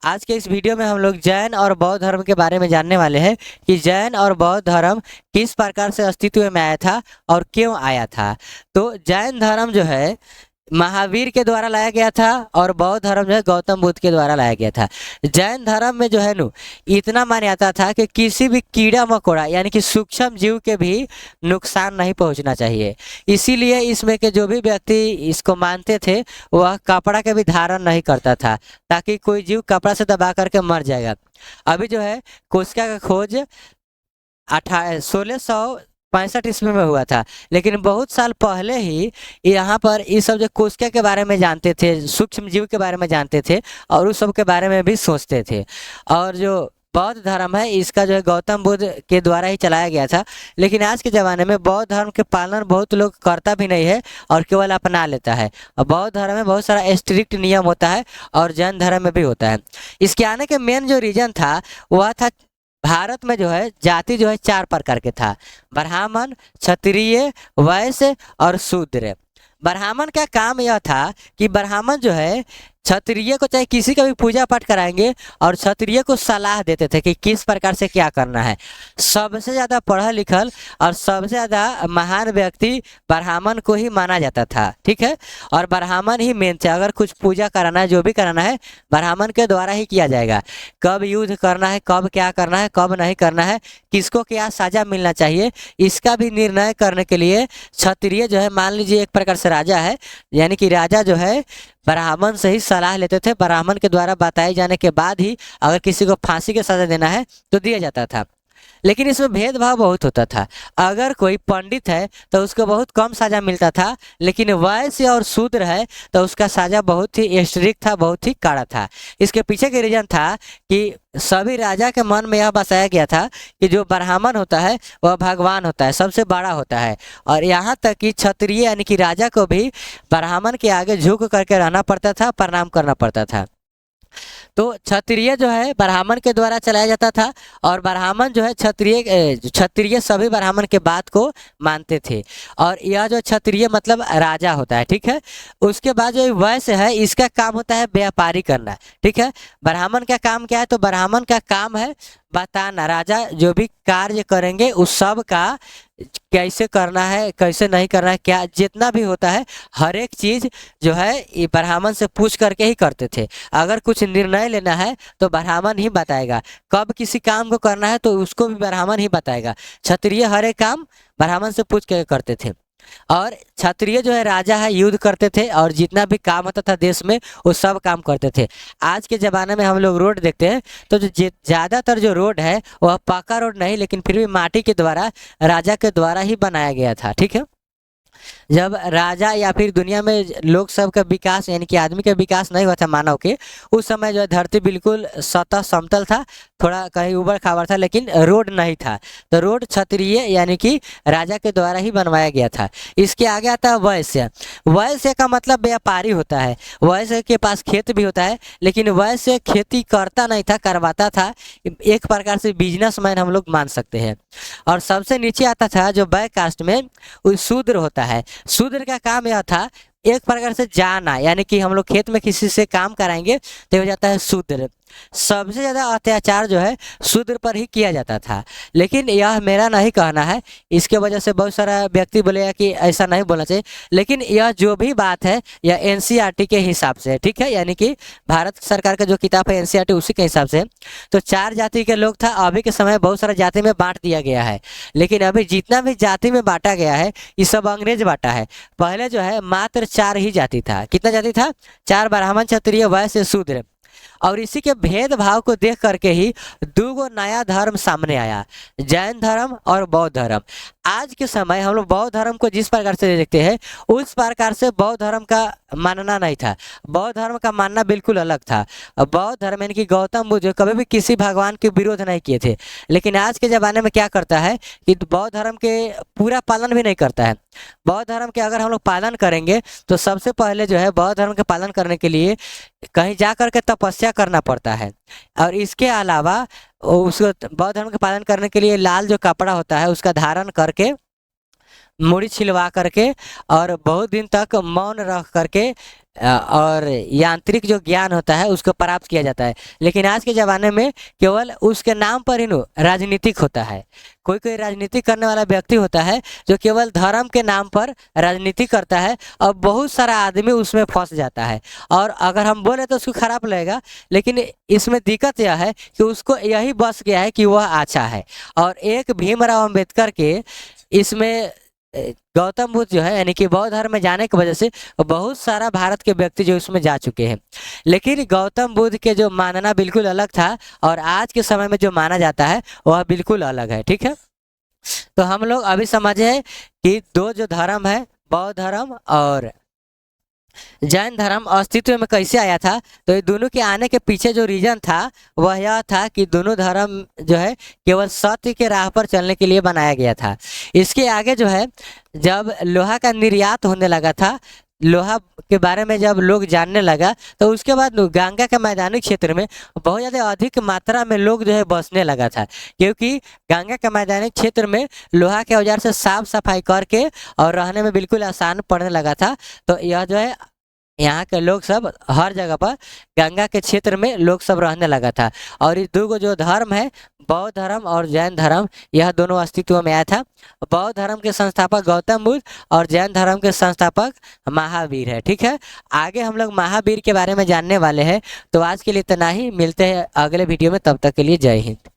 आज के इस वीडियो में हम लोग जैन और बौद्ध धर्म के बारे में जानने वाले हैं कि जैन और बौद्ध धर्म किस प्रकार से अस्तित्व में आया था और क्यों आया था। तो जैन धर्म जो है महावीर के द्वारा लाया गया था और बौद्ध धर्म जो है गौतम बुद्ध के द्वारा लाया गया था। जैन धर्म में जो है नु इतना मान्यता था कि किसी भी कीड़ा मकोड़ा यानी कि सूक्ष्म जीव के भी नुकसान नहीं पहुंचना चाहिए। इसीलिए इसमें के जो भी व्यक्ति इसको मानते थे वह कपड़ा के भी धारण नहीं करता था ताकि कोई जीव कपड़ा से दबा करके मर जाएगा। अभी जो है कोशिका का खोज 1665 ईस्वी में हुआ था, लेकिन बहुत साल पहले ही यहाँ पर इस सब जो कोशिका के बारे में जानते थे, सूक्ष्म जीव के बारे में जानते थे और उस सब के बारे में भी सोचते थे। और जो बौद्ध धर्म है इसका जो है गौतम बुद्ध के द्वारा ही चलाया गया था, लेकिन आज के ज़माने में बौद्ध धर्म के पालन बहुत लोग करता भी नहीं है और केवल अपना लेता है। और बौद्ध धर्म में बहुत सारा स्ट्रिक्ट नियम होता है और जैन धर्म में भी होता है। इसके आने के मेन जो रीजन था वह था भारत में जो है जाति जो है 4 प्रकार के था: ब्राह्मण, क्षत्रिय, वैश्य और शूद्र। ब्राह्मण का काम यह था कि ब्राह्मण जो है क्षत्रिय को चाहे किसी का भी पूजा पाठ कराएंगे और क्षत्रिय को सलाह देते थे कि किस प्रकार से क्या करना है। सबसे ज़्यादा पढ़ा लिखल और सबसे ज़्यादा महान व्यक्ति ब्राह्मण को ही माना जाता था, ठीक है। और ब्राह्मण ही मेन थे। अगर कुछ पूजा कराना है, जो भी कराना है ब्राह्मण के द्वारा ही किया जाएगा। कब युद्ध करना है, कब क्या करना है, कब नहीं करना है, किसको क्या सजा मिलना चाहिए, इसका भी निर्णय करने के लिए क्षत्रिय जो है, मान लीजिए एक प्रकार से राजा है, यानी कि राजा जो है ब्राह्मण से ही सलाह लेते थे। ब्राह्मण के द्वारा बताए जाने के बाद ही अगर किसी को फांसी की सजा देना है तो दिया जाता था। लेकिन इसमें भेदभाव बहुत होता था। अगर कोई पंडित है तो उसको बहुत कम सजा मिलता था, लेकिन वैश्य और शूद्र है तो उसका सजा बहुत ही स्ट्रिक्ट था, बहुत ही कड़ा था। इसके पीछे के रीजन था कि सभी राजा के मन में यह बसाया गया था कि जो ब्राह्मण होता है वह भगवान होता है, सबसे बड़ा होता है। और यहाँ तक कि क्षत्रिय यानी कि राजा को भी ब्राह्मण के आगे झुक करके रहना पड़ता था, प्रणाम करना पड़ता था। तो क्षत्रिय जो है ब्राह्मण के द्वारा चलाया जाता था और ब्राह्मण जो है क्षत्रिय सभी ब्राह्मण के बात को मानते थे। और यह जो क्षत्रिय मतलब राजा होता है, ठीक है। उसके बाद जो वैश्य है इसका काम होता है व्यापारी करना, ठीक है। ब्राह्मण का काम क्या है? तो ब्राह्मण का काम है बताना राजा जो भी कार्य करेंगे उस सब का कैसे करना है, कैसे नहीं करना है, क्या जितना भी होता है हर एक चीज़ जो है ये ब्राह्मण से पूछ करके ही करते थे। अगर कुछ निर्णय लेना है तो ब्राह्मण ही बताएगा, कब किसी काम को करना है तो उसको भी ब्राह्मण ही बताएगा। क्षत्रिय हर एक काम ब्राह्मण से पूछ के करते थे। और क्षत्रिय जो है राजा है युद्ध करते थे और जितना भी काम होता था देश में वो सब काम करते थे। आज के ज़माने में हम लोग रोड देखते हैं तो जो ज़्यादातर जो रोड है वह पक्का रोड नहीं, लेकिन फिर भी माटी के द्वारा राजा के द्वारा ही बनाया गया था, ठीक है। जब राजा या फिर दुनिया में लोग सब का विकास यानी कि आदमी का विकास नहीं हुआ था मानव के, उस समय जो है धरती बिल्कुल सतह समतल था, थोड़ा कहीं उबड़ खाबड़ था, लेकिन रोड नहीं था। तो रोड क्षत्रिय यानी कि राजा के द्वारा ही बनवाया गया था। इसके आगे आता है वैश्य। वैश्य का मतलब व्यापारी होता है। वैश्य के पास खेत भी होता है, लेकिन वैश्य खेती करता नहीं था, करवाता था। एक प्रकार से बिजनेसमैन हम लोग मान सकते हैं। और सबसे नीचे आता था जो बैक कास्ट में वो शूद्र होता है। शूद्र का काम यह था एक प्रकार से जाना, यानी कि हम लोग खेत में किसी से काम कराएंगे तो हो जाता है शूद्र। सबसे ज़्यादा अत्याचार जो है शूद्र पर ही किया जाता था। लेकिन यह मेरा नहीं कहना है, इसके वजह से बहुत सारा व्यक्ति बोलेगा कि ऐसा नहीं बोलना चाहिए, लेकिन यह जो भी बात है यह एनसीईआरटी के हिसाब से है, ठीक है। यानी कि भारत सरकार का जो किताब है एनसीईआरटी उसी के हिसाब से। तो 4 जाति के लोग था, अभी के समय बहुत सारा जाति में बांट दिया गया है, लेकिन अभी जितना भी जाति में बांटा गया है ये सब अंग्रेज बांटा है। पहले जो है मात्र 4 ही जाति था। कितना जाति था? 4: ब्राह्मण, क्षत्रिय, वैश्य, शूद्र। और इसी के भेदभाव को देख करके ही 2 नया धर्म सामने आया, जैन धर्म और बौद्ध धर्म। आज के समय हम लोग बौद्ध धर्म को जिस प्रकार से देखते हैं उस प्रकार से बौद्ध धर्म का मानना नहीं था। बौद्ध धर्म का मानना बिल्कुल अलग था। बौद्ध धर्म यानी कि गौतम बुद्ध कभी भी किसी भगवान के विरोध नहीं किए थे, लेकिन आज के ज़माने में क्या करता है कि बौद्ध धर्म के पूरा पालन भी नहीं करता है। बौद्ध धर्म के अगर हम लोग पालन करेंगे तो सबसे पहले जो है बौद्ध धर्म के पालन करने के लिए कहीं जा करके तपस्या करना पड़ता है। और इसके अलावा उसको बौद्ध धर्म के पालन करने के लिए लाल जो कपड़ा होता है उसका धारण करके, मुड़ी छिलवा करके और बहुत दिन तक मौन रख करके और यांत्रिक जो ज्ञान होता है उसको प्राप्त किया जाता है। लेकिन आज के ज़माने में केवल उसके नाम पर ही राजनीतिक होता है। कोई कोई राजनीति करने वाला व्यक्ति होता है जो केवल धर्म के नाम पर राजनीति करता है और बहुत सारा आदमी उसमें फंस जाता है। और अगर हम बोले तो उसको खराब लगेगा, लेकिन इसमें दिक्कत यह है कि उसको यही बस गया है कि वह अच्छा है। और एक भीमराव अंबेडकर के इसमें गौतम बुद्ध जो है यानी कि बौद्ध धर्म में जाने की वजह से बहुत सारा भारत के व्यक्ति जो इसमें जा चुके हैं। लेकिन गौतम बुद्ध के जो मानना बिल्कुल अलग था और आज के समय में जो माना जाता है वह बिल्कुल अलग है। ठीक है, तो हम लोग अभी समझे कि दो जो धर्म है, बौद्ध धर्म और जैन धर्म अस्तित्व में कैसे आया था। तो ये दोनों के आने के पीछे जो रीजन था वह यह था कि दोनों धर्म जो है केवल सत्य के राह पर चलने के लिए बनाया गया था। इसके आगे जो है जब लोहा का निर्यात होने लगा था, लोहा के बारे में जब लोग जानने लगा, तो उसके बाद गंगा के मैदानी क्षेत्र में बहुत ज़्यादा अधिक मात्रा में लोग जो है बसने लगा था, क्योंकि गंगा के मैदानी क्षेत्र में लोहा के औजार से साफ सफाई करके और रहने में बिल्कुल आसान पड़ने लगा था। तो यह जो है यहाँ के लोग सब हर जगह पर गंगा के क्षेत्र में लोग सब रहने लगा था। और ये दो जो धर्म है, बौद्ध धर्म और जैन धर्म, यह दोनों अस्तित्व में आया था। बौद्ध धर्म के संस्थापक गौतम बुद्ध और जैन धर्म के संस्थापक महावीर है। ठीक है, आगे हम लोग महावीर के बारे में जानने वाले हैं। तो आज के लिए इतना ही, मिलते हैं अगले वीडियो में, तब तक के लिए जय हिंद।